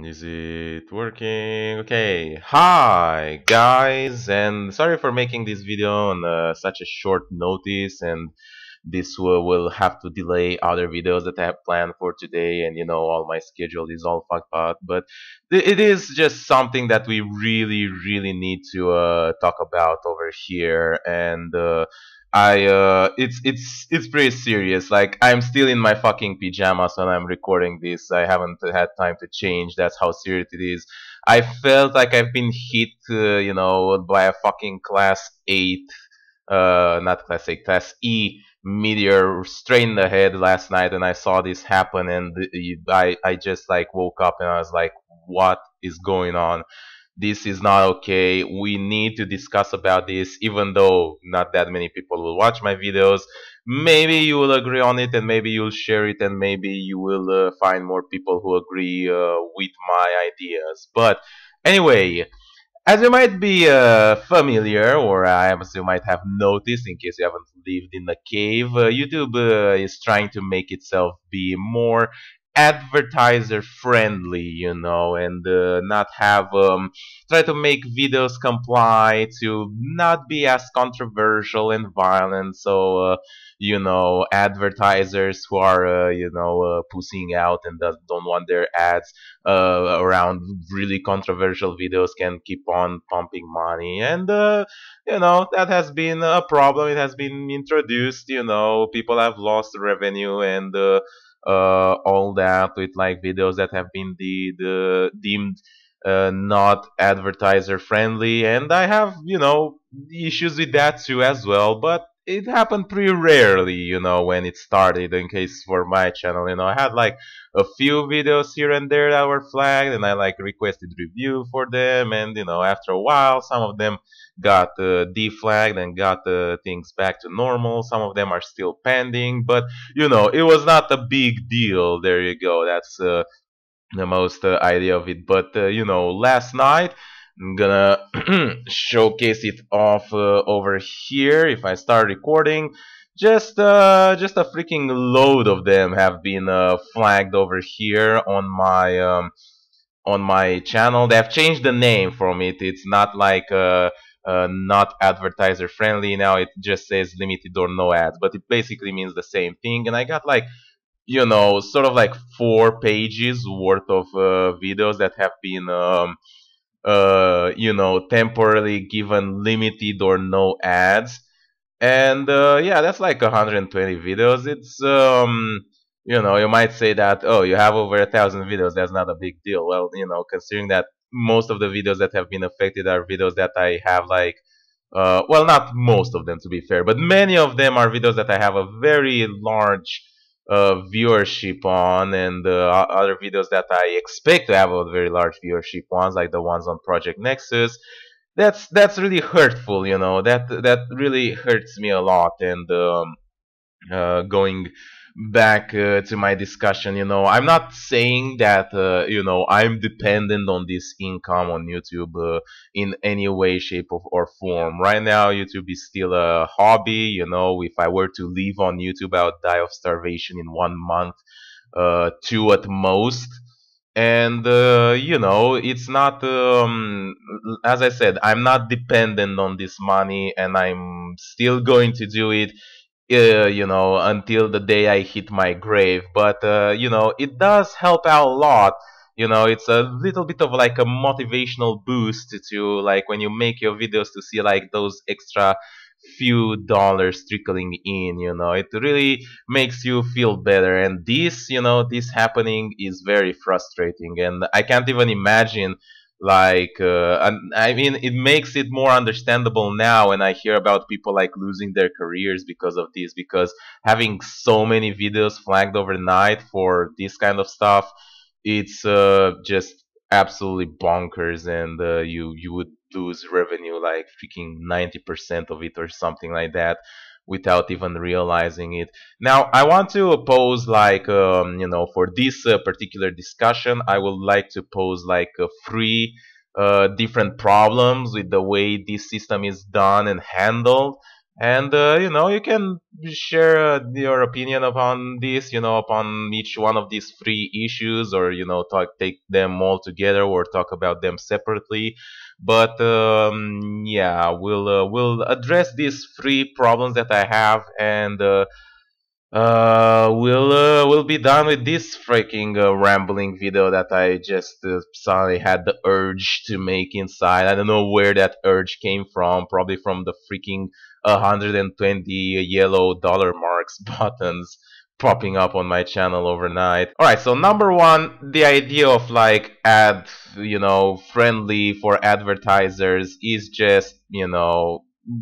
Is it working? Okay. Hi, guys, and sorry for making this video on such a short notice, and this will have to delay other videos that I have planned for today, and all my schedule is all fucked up. But it is just something that we really, really need to talk about over here, and it's pretty serious. Like, I'm still in my fucking pajamas when I'm recording this. I haven't had time to change. That's how serious it is. I felt like I've been hit, by a fucking class 8, not class 8, class E meteor straight in the head last night, and I saw this happen, and I just like woke up and I was like, what is going on? This is not okay. We need to discuss about this, even though not that many people will watch my videos. Maybe you will agree on it, and maybe you'll share it, and maybe you will find more people who agree with my ideas. But anyway, as you might be familiar, or as you might have noticed, in case you haven't lived in a cave, YouTube is trying to make itself be more advertiser friendly, and not have try to make videos comply to not be as controversial and violent. So advertisers who are pushing out and don't want their ads around really controversial videos can keep on pumping money, and that has been a problem. It has been introduced. People have lost revenue, and all that with like videos that have been deemed not advertiser friendly, and I have issues with that too as well. But it happened pretty rarely, when it started. In case for my channel, I had like a few videos here and there that were flagged, and I like requested review for them, and after a while some of them got deflagged and got things back to normal. Some of them are still pending, but it was not a big deal. There you go. That's the most idea of it. But last night I'm gonna showcase it off over here. If I start recording, just a freaking load of them have been flagged over here on my channel. They have changed the name from it. It's not like not advertiser friendly now. It just says limited or no ads, but it basically means the same thing. And I got like sort of like 4 pages worth of videos that have been temporarily given limited or no ads. And yeah, that's like 120 videos. It's you might say that, oh, you have over 1,000 videos, that's not a big deal. Well, considering that most of the videos that have been affected are videos that I have like well, not most of them to be fair, but many of them are videos that I have a very large viewership on, and other videos that I expect to have a very large viewership ones, like the ones on Project Nexus. That's really hurtful, that really hurts me a lot. And going back to my discussion, I'm not saying that I'm dependent on this income on YouTube in any way, shape, or form. Right now, YouTube is still a hobby. If I were to leave on YouTube, I would die of starvation in 1 month, two at most. And it's not as I said, I'm not dependent on this money, and I'm still going to do it until the day I hit my grave. But it does help out a lot. It's a little bit of like a motivational boost to like when you make your videos, to see like those extra few dollars trickling in. It really makes you feel better. And this happening is very frustrating, and I can't even imagine like and I mean, it makes it more understandable now when I hear about people like losing their careers because of this, because having so many videos flagged overnight for this kind of stuff, it's just absolutely bonkers. And you would lose revenue like freaking 90% of it or something like that without even realizing it. Now, I want to pose like for this particular discussion, I would like to pose like three different problems with the way this system is done and handled. And you can share your opinion upon this, upon each one of these three issues, or take them all together, or talk about them separately. But yeah, we'll address these three problems that I have, and we'll be done with this freaking rambling video that I just suddenly had the urge to make inside. I don't know where that urge came from. Probably from the freaking 120 yellow dollar marks buttons popping up on my channel overnight. All right, so number one, the idea of like ad, friendly for advertisers is just,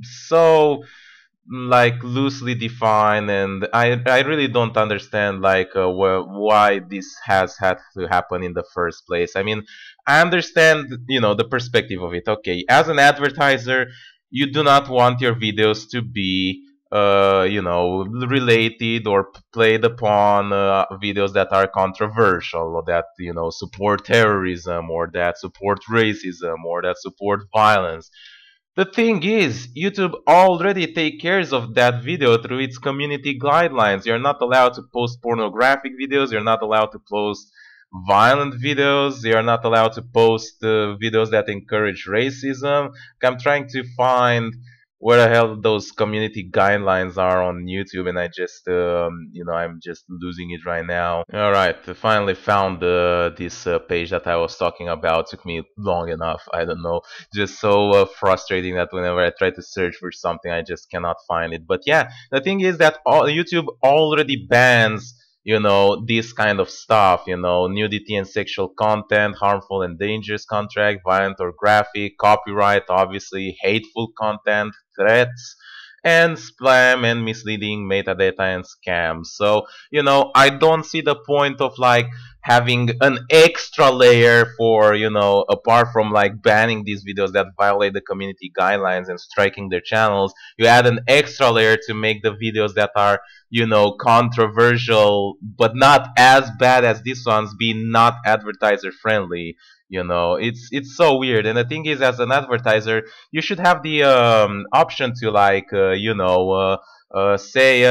so like loosely defined, and I really don't understand like why this has had to happen in the first place. I mean, I understand the perspective of it. Okay, as an advertiser, you do not want your videos to be related or played upon videos that are controversial, or that support terrorism, or that support racism, or that support violence. The thing is, YouTube already takes care of that video through its community guidelines. You're not allowed to post pornographic videos, you're not allowed to post violent videos, you're not allowed to post videos that encourage racism. I'm trying to find where the hell those community guidelines are on YouTube, and I'm just losing it right now. All right, I finally found this page that I was talking about. Took me long enough. I don't know, just so frustrating that whenever I try to search for something, I just cannot find it. But yeah, the thing is that YouTube already bans this kind of stuff, nudity and sexual content, harmful and dangerous content, violent or graphic, copyright, obviously, hateful content, threats, and spam and misleading metadata and scams. So, I don't see the point of like having an extra layer for, apart from like banning these videos that violate the community guidelines and striking their channels, you add an extra layer to make the videos that are controversial but not as bad as these ones be not advertiser friendly. It's so weird. And the thing is, as an advertiser, you should have the option to like say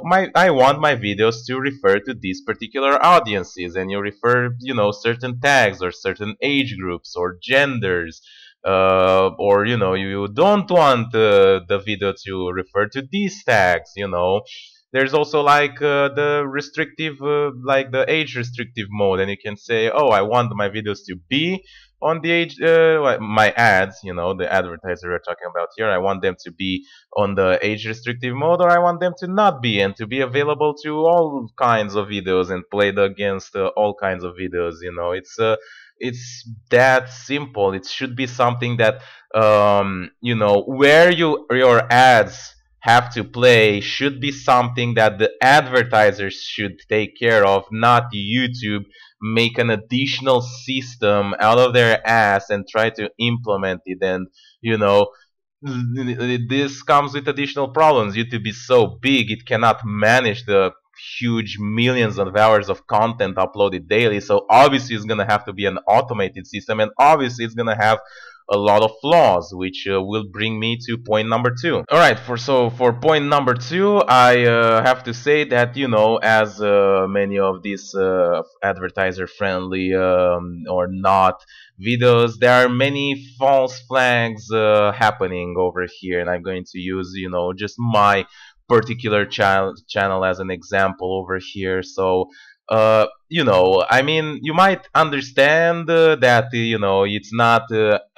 my I want my videos to refer to these particular audiences, and you refer certain tags or certain age groups or genders, or you don't want the video to refer to these tags. There's also like the restrictive, like the age restrictive mode, and you can say, oh, I want my videos to be on the age, like my ads, the advertiser we're talking about here, I want them to be on the age restrictive mode, or I want them to not be, and to be available to all kinds of videos and played against all kinds of videos. It's that simple. It should be something that where your ads have to play should be something that the advertisers should take care of, not YouTube make an additional system out of their ass and try to implement it. And you know this comes with additional problems. YouTube is so big, it cannot manage the huge millions of hours of content uploaded daily. So obviously it's going to have to be an automated system, and obviously it's going to have a lot of flaws, which will bring me to point number two. All right, for point number two, I have to say that as many of these advertiser friendly or not videos, there are many false flags happening over here, and I'm going to use just my particular channel as an example over here. So I mean, you might understand that it's not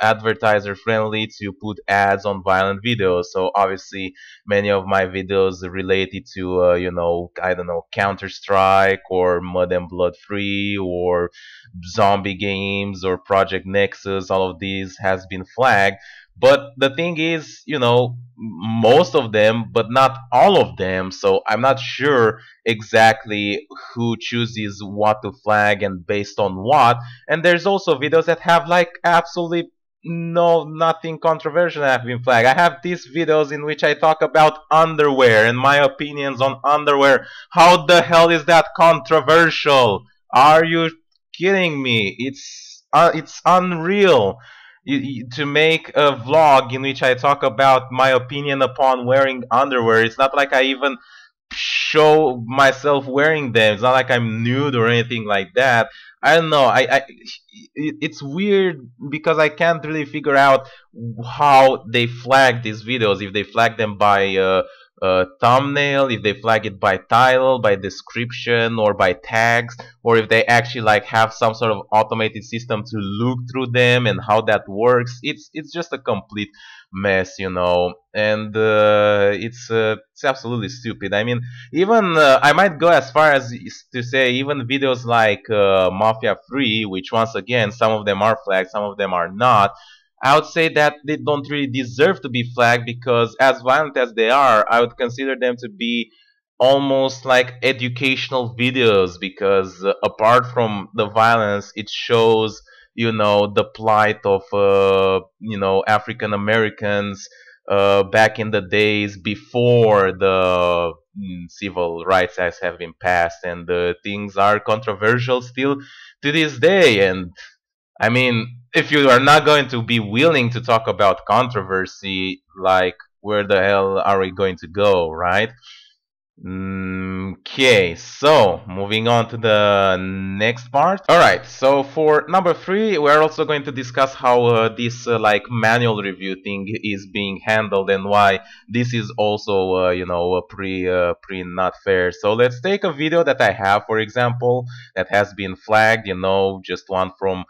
advertiser friendly to put ads on violent videos. So obviously many of my videos related to I don't know, Counter Strike or Mud and Blood Free or zombie games or Project Nexus, all of these has been flagged. But the thing is, most of them, but not all of them. So I'm not sure exactly who chooses what to flag and based on what. And there's also videos that have like absolutely nothing controversial that have been flagged. I have these videos in which I talk about underwear and my opinions on underwear. How the hell is that controversial? Are you kidding me? It's unreal. To make a vlog in which I talk about my opinion upon wearing underwear. It's not like I even show myself wearing them. It's not like I'm nude or anything like that. I don't know. It's weird because I can't really figure out how they flag these videos. If they flag them by thumbnail, if they flag it by title, by description, or by tags, or if they actually like have some sort of automated system to look through them and how that works. It's just a complete mess, and it's absolutely stupid. I mean, even I might go as far as to say even videos like Mafia Free, which once again some of them are flagged, some of them are not. I would say that they don't really deserve to be flagged because, as violent as they are, I would consider them to be almost like educational videos because apart from the violence, it shows the plight of African Americans back in the days before the civil rights acts have been passed, and things are controversial still to this day. And I mean, if you are not going to be willing to talk about controversy, like where the hell are we going to go, right? Okay, so moving on to the next part. All right, so for number three, we're also going to discuss how this like manual review thing is being handled and why this is also pretty not fair. So let's take a video that I have, for example, that has been flagged. Just one from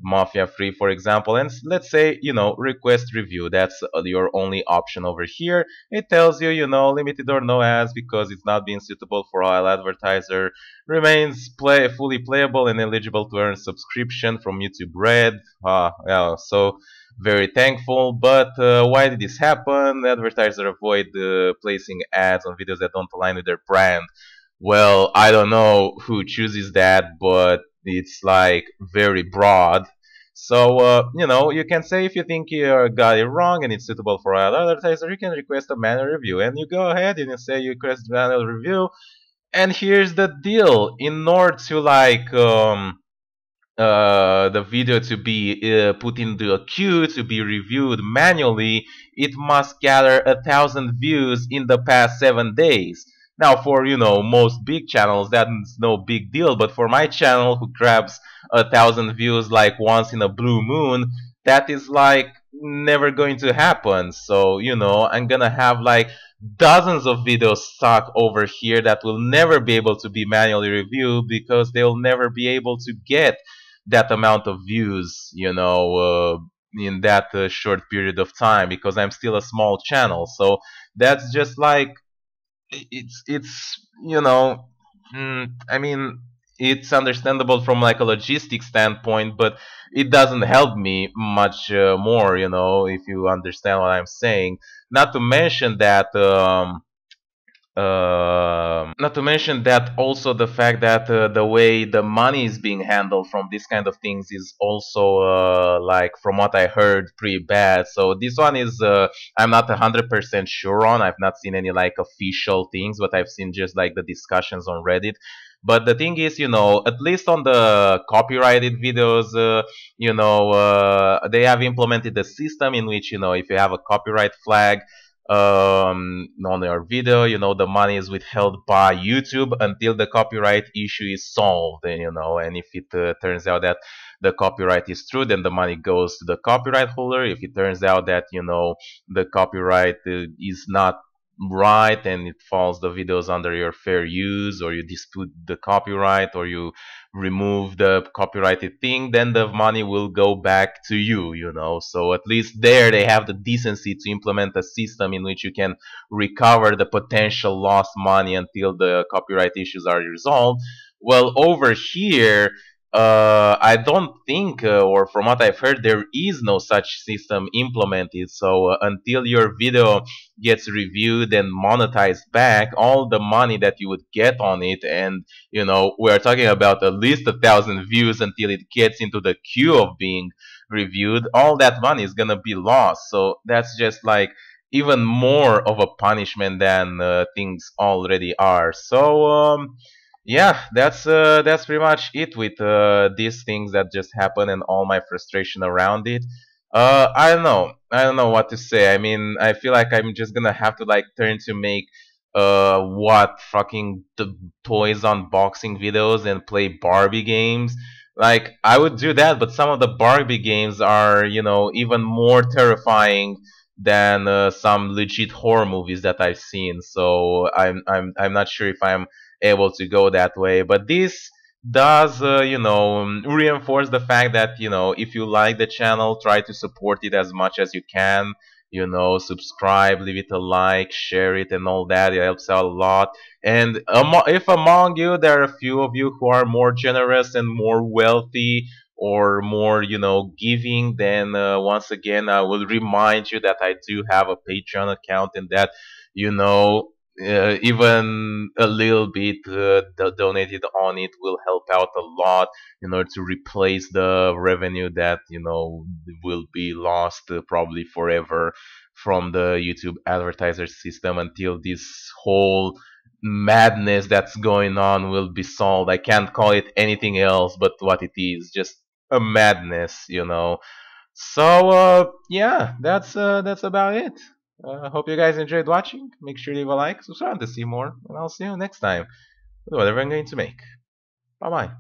Mafia Free, for example, and let's say request review. That's your only option over here. It tells you, limited or no ads because it's not being suitable for all. Advertiser remains fully playable and eligible to earn subscription from YouTube Red. Yeah, so very thankful. But why did this happen? Advertiser avoid placing ads on videos that don't align with their brand. Well, I don't know who chooses that, but it's like very broad. So, you can say if you think you got it wrong and it's suitable for other advertiser, you can request a manual review. And you go ahead and you say you request manual review. And here's the deal. In order to the video to be put into a queue to be reviewed manually, it must gather 1,000 views in the past 7 days. Now, for most big channels, that's no big deal. But for my channel, who grabs 1,000 views like once in a blue moon, that is like never going to happen. So I'm gonna have like dozens of videos stuck over here that will never be able to be manually reviewed because they'll never be able to get that amount of views, in that short period of time because I'm still a small channel. So that's just like it's I mean, it's understandable from like a logistic standpoint, but it doesn't help me much more, if you understand what I'm saying. Not to mention that not to mention that also the fact that the way the money is being handled from this kind of things is also like from what I heard pretty bad. So this one is I'm not 100% sure on. I've not seen any like official things, but I've seen just like the discussions on Reddit. But the thing is, at least on the copyrighted videos, they have implemented a system in which, if you have a copyright flag, on your video, the money is withheld by YouTube until the copyright issue is solved. And if it turns out that the copyright is true, then the money goes to the copyright holder. If it turns out that the copyright is not right and it falls the videos under your fair use, or you dispute the copyright, or you remove the copyrighted thing, then the money will go back to you, so at least there they have the decency to implement a system in which you can recover the potential lost money until the copyright issues are resolved. Well, over here, I don't think, or from what I've heard, there is no such system implemented. So until your video gets reviewed and monetized back, all the money that you would get on it, and we're talking about at least 1,000 views until it gets into the queue of being reviewed, all that money is gonna be lost. So that's just like even more of a punishment than things already are. So yeah, that's pretty much it with these things that just happened and all my frustration around it. I don't know. I don't know what to say. I mean, I feel like I'm just gonna have to like turn to make what fucking toys unboxing videos and play Barbie games. Like I would do that, but some of the Barbie games are, even more terrifying than some legit horror movies that I've seen. So I'm not sure if I'm able to go that way. But this does reinforce the fact that if you like the channel, try to support it as much as you can. Subscribe, leave it a like, share it, and all that. It helps out a lot. And if among you there are a few of you who are more generous and more wealthy, or more giving, then once again I will remind you that I do have a Patreon account, and that you know even a little bit donated on it will help out a lot in order to replace the revenue that will be lost probably forever from the YouTube advertiser system until this whole madness that's going on will be solved. I can't call it anything else but what it is, just a madness. So yeah, that's about it. I hope you guys enjoyed watching. Make sure to leave a like, subscribe to see more, and I'll see you next time with whatever I'm going to make. Bye bye.